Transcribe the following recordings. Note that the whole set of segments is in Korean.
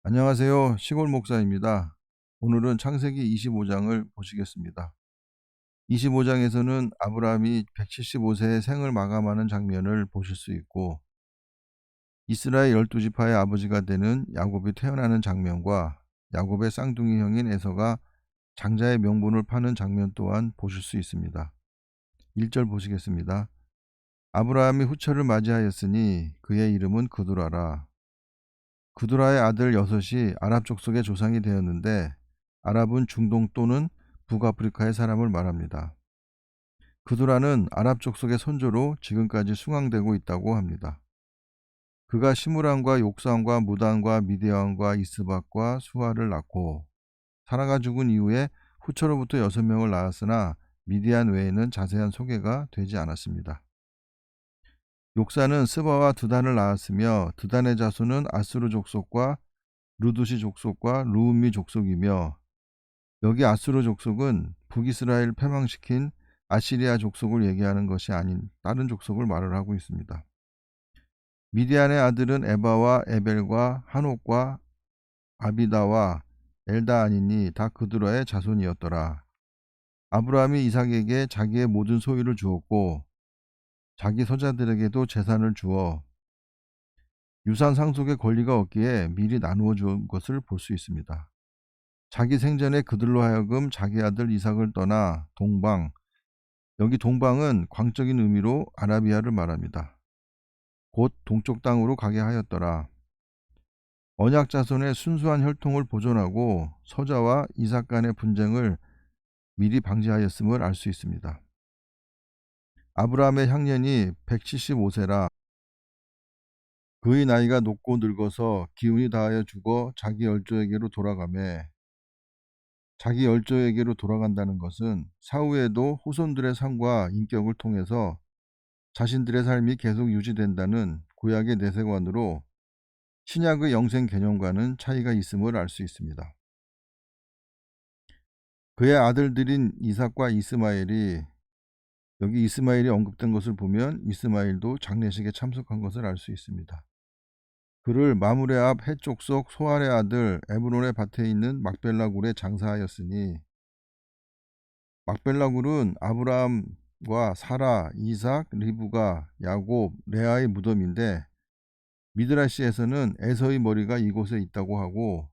안녕하세요. 시골 목사입니다. 오늘은 창세기 25장을 보시겠습니다. 25장에서는 아브라함이 175세의 생을 마감하는 장면을 보실 수 있고, 이스라엘 12지파의 아버지가 되는 야곱이 태어나는 장면과 야곱의 쌍둥이 형인 에서가 장자의 명분을 파는 장면 또한 보실 수 있습니다. 1절 보시겠습니다. 아브라함이 후처를 맞이하였으니 그의 이름은 그두라라. 그두라의 아들 여섯이 아랍 족속의 조상이 되었는데, 아랍은 중동 또는 북아프리카의 사람을 말합니다. 그두라는 아랍 족속의 선조로 지금까지 숭앙되고 있다고 합니다. 그가 시므람과 욕산과 무단과 미디안과 이스박과 수아를 낳고, 사라가 죽은 이후에 후처로부터 6명을 낳았으나 미디안 외에는 자세한 소개가 되지 않았습니다. 욕산은 스바와 드단을 낳았으며, 드단의 자손은 아스루 족속과 루두시 족속과 루음미 족속이며, 여기 아수르 족속은 북이스라엘 패망시킨 아시리아 족속을 얘기하는 것이 아닌 다른 족속을 말을 하고 있습니다. 미디안의 아들은 에바와 에벨과 한옥과 아비다와 엘다아니니 다 그두라의 자손이었더라. 아브라함이 이삭에게 자기의 모든 소유를 주었고, 자기 서자들에게도 재산을 주어 유산 상속의 권리가 없기에 미리 나누어 준 것을 볼 수 있습니다. 자기 생전에 그들로 하여금 자기 아들 이삭을 떠나 동방, 여기 동방은 광적인 의미로 아라비아를 말합니다. 곧 동쪽 땅으로 가게 하였더라. 언약 자손의 순수한 혈통을 보존하고 서자와 이삭 간의 분쟁을 미리 방지하였음을 알 수 있습니다. 아브라함의 향년이 175세라. 그의 나이가 높고 늙어서 기운이 다하여 죽어 자기 열조에게로 돌아가매, 자기 열조에게로 돌아간다는 것은 사후에도 후손들의 삶과 인격을 통해서 자신들의 삶이 계속 유지된다는 구약의 내세관으로 신약의 영생 개념과는 차이가 있음을 알 수 있습니다. 그의 아들들인 이삭과 이스마엘이, 여기 이스마엘이 언급된 것을 보면 이스마엘도 장례식에 참석한 것을 알 수 있습니다. 그를 마므레 앞 해쪽 속 소알의 아들 에브론의 밭에 있는 막벨라 굴에 장사하였으니, 막벨라 굴은 아브라함과 사라, 이삭, 리브가, 야곱, 레아의 무덤인데, 미드라시에서는 에서의 머리가 이곳에 있다고 하고,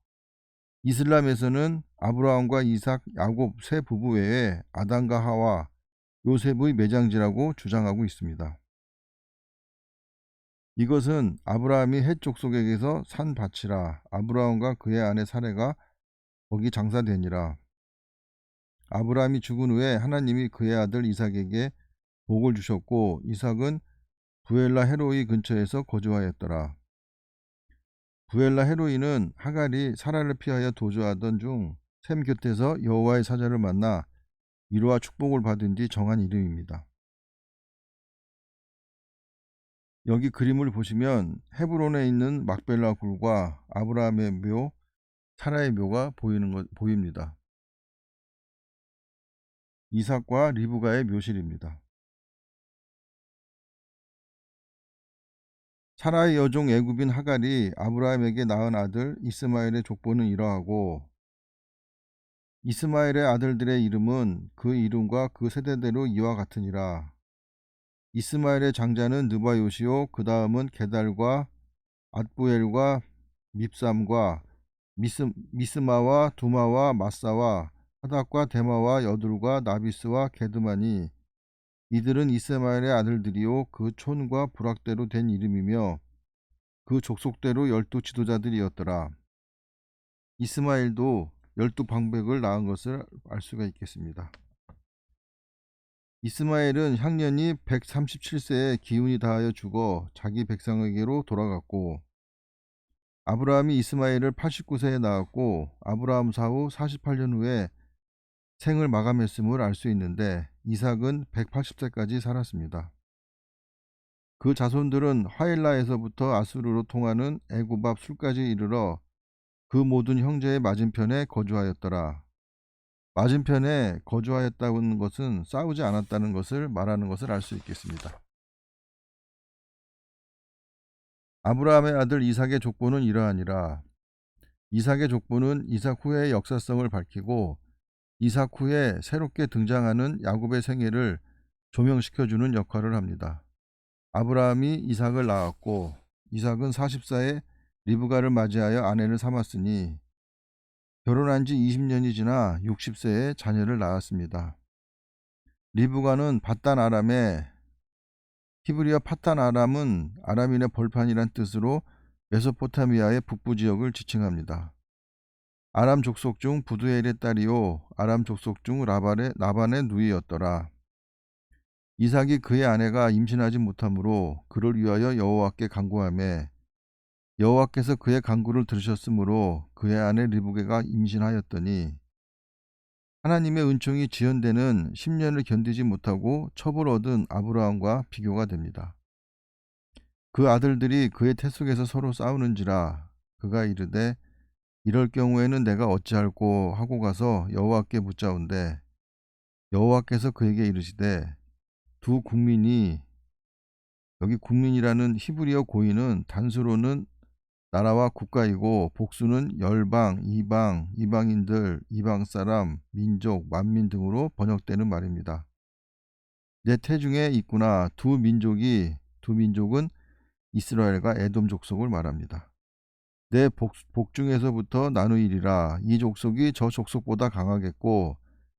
이슬람에서는 아브라함과 이삭, 야곱 세 부부 외에 아담과 하와, 요셉의 매장지라고 주장하고 있습니다. 이것은 아브라함이 헷 족속에게서 산 밭이라. 아브라함과 그의 아내 사레가 거기 장사되니라. 아브라함이 죽은 후에 하나님이 그의 아들 이삭에게 복을 주셨고, 이삭은 부엘라 헤로이 근처에서 거주하였더라. 부엘라 헤로이는 하갈이 사라를 피하여 도주하던 중 셈 곁에서 여호와의 사자를 만나 위로와 축복을 받은 뒤 정한 이름입니다. 여기 그림을 보시면 헤브론에 있는 막벨라 굴과 아브라함의 묘, 사라의 묘가 보입니다. 이삭과 리브가의 묘실입니다. 사라의 여종 애굽인 하갈이 아브라함에게 낳은 아들 이스마엘의 족보는 이러하고, 이스마엘의 아들들의 이름은 그 이름과 그 세대대로 이와 같으니라. 이스마엘의 장자는 느바요시요, 그 다음은 게달과 앗부엘과 밉삼과 미스마와 두마와 마사와 하닥과 데마와 여둘과 나비스와 게드마니, 이들은 이스마엘의 아들들이요 그 촌과 부락대로 된 이름이며 그 족속대로 12 지도자들이었더라. 이스마엘도 12 방백을 낳은 것을 알 수가 있겠습니다. 이스마엘은 향년이 137세에 기운이 다하여 죽어 자기 백성에게로 돌아갔고, 아브라함이 이스마엘을 89세에 낳았고, 아브라함 사후 48년 후에 생을 마감했음을 알 수 있는데, 이삭은 180세까지 살았습니다. 그 자손들은 하일라에서부터 아수르로 통하는 애굽 앞 술까지 이르러 그 모든 형제의 맞은편에 거주하였더라. 맞은편에 거주하였다는 것은 싸우지 않았다는 것을 말하는 것을 알 수 있겠습니다. 아브라함의 아들 이삭의 족보는 이러하니라. 이삭의 족보는 이삭 후의 역사성을 밝히고 이삭 후에 새롭게 등장하는 야곱의 생애를 조명시켜주는 역할을 합니다. 아브라함이 이삭을 낳았고 이삭은 44에 리브가를 맞이하여 아내를 삼았으니 결혼한 지 20년이 지나 60세에 자녀를 낳았습니다. 리브가는 밧단 아람의 히브리어 파탄 아람은 아람인의 벌판이란 뜻으로 메소포타미아의 북부 지역을 지칭합니다. 아람 족속 중 부두엘의 딸이요 아람 족속 중 나반의 누이였더라. 이삭이 그의 아내가 임신하지 못하므로 그를 위하여 여호와께 간구하매 여호와께서 그의 간구를 들으셨으므로 그의 아내 리브가가 임신하였더니 하나님의 은총이 지연되는 10년을 견디지 못하고 첩을 얻은 아브라함과 비교가 됩니다. 그 아들들이 그의 태속에서 서로 싸우는지라 그가 이르되 이럴 경우에는 내가 어찌할꼬 하고 가서 여호와께 묻자온대 여호와께서 그에게 이르시되 두 국민이 여기 국민이라는 히브리어 고인은 단수로는 나라와 국가이고 복수는 열방, 이방, 이방인들, 이방 사람, 민족, 만민 등으로 번역되는 말입니다. 내 태중에 있구나. 두 민족은 이스라엘과 에돔 족속을 말합니다. 내 복중에서부터 나누이리라. 이 족속이 저 족속보다 강하겠고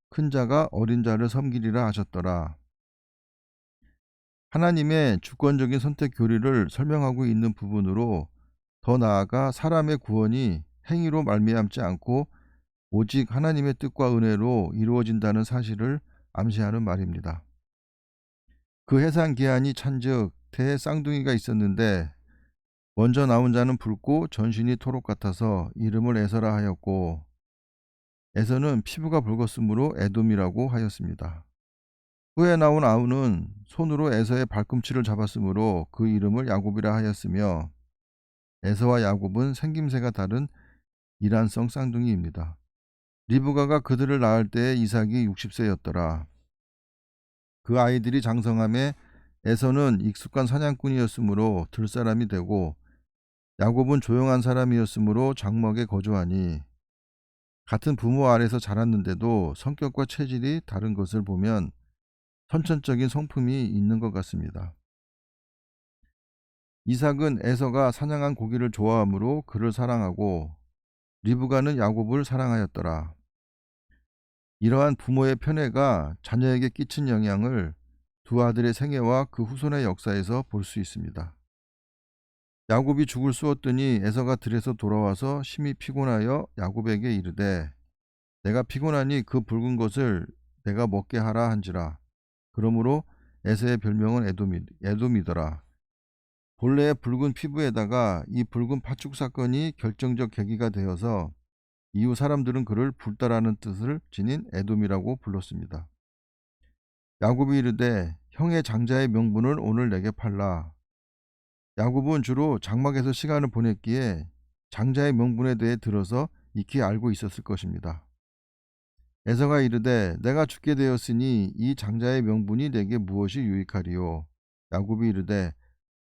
큰 자가 어린 자를 섬기리라 하셨더라. 하나님의 주권적인 선택 교리를 설명하고 있는 부분으로 더 나아가 사람의 구원이 행위로 말미암지 않고 오직 하나님의 뜻과 은혜로 이루어진다는 사실을 암시하는 말입니다. 그 해산 기한이 찬즉 태에 쌍둥이가 있었는데 먼저 나온 자는 붉고 전신이 토록 같아서 이름을 에서라 하였고 에서는 피부가 붉었으므로 에돔이라고 하였습니다. 후에 나온 아우는 손으로 에서의 발꿈치를 잡았으므로 그 이름을 야곱이라 하였으며 에서와 야곱은 생김새가 다른 이란성 쌍둥이입니다. 리브가가 그들을 낳을 때 이삭이 60세였더라. 그 아이들이 장성함에 에서는 익숙한 사냥꾼이었으므로 들사람이 되고 야곱은 조용한 사람이었으므로 장막에 거주하니 같은 부모 아래서 자랐는데도 성격과 체질이 다른 것을 보면 선천적인 성품이 있는 것 같습니다. 이삭은 에서가 사냥한 고기를 좋아하므로 그를 사랑하고 리브가는 야곱을 사랑하였더라. 이러한 부모의 편애가 자녀에게 끼친 영향을 두 아들의 생애와 그 후손의 역사에서 볼 수 있습니다. 야곱이 죽을 쑤었더니 에서가 들에서 돌아와서 심히 피곤하여 야곱에게 이르되 내가 피곤하니 그 붉은 것을 내가 먹게 하라 한지라. 그러므로 에서의 별명은 에돔이더라. 본래의 붉은 피부에다가 이 붉은 팥죽 사건이 결정적 계기가 되어서 이후 사람들은 그를 불다라는 뜻을 지닌 에돔이라고 불렀습니다. 야곱이 이르되 형의 장자의 명분을 오늘 내게 팔라. 야곱은 주로 장막에서 시간을 보냈기에 장자의 명분에 대해 들어서 익히 알고 있었을 것입니다. 에서가 이르되 내가 죽게 되었으니 이 장자의 명분이 내게 무엇이 유익하리요. 야곱이 이르되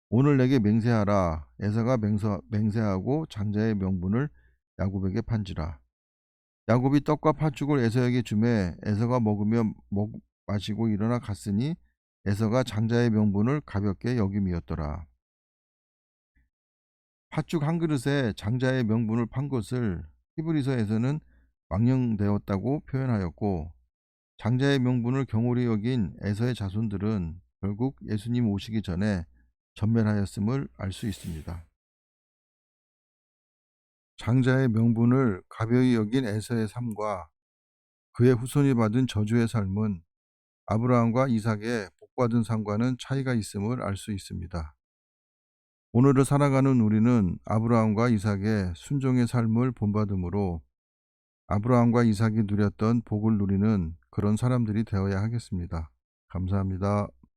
오늘 내게 맹세하라. 에서가 맹세하고 장자의 명분을 야곱에게 판지라. 야곱이 떡과 팥죽을 에서에게 주매 에서가 먹으며 마시고 일어나 갔으니 에서가 장자의 명분을 가볍게 여김이었더라. 팥죽 한 그릇에 장자의 명분을 판 것을 히브리서에서는 망령되었다고 표현하였고 장자의 명분을 경홀히 여긴 에서의 자손들은 결국 예수님 오시기 전에 전멸하였음을 알 수 있습니다. 장자의 명분을 가벼이 여긴 에서의 삶과 그의 후손이 받은 저주의 삶은 아브라함과 이삭의 복받은 삶과는 차이가 있음을 알 수 있습니다. 오늘을 살아가는 우리는 아브라함과 이삭의 순종의 삶을 본받음으로 아브라함과 이삭이 누렸던 복을 누리는 그런 사람들이 되어야 하겠습니다. 감사합니다.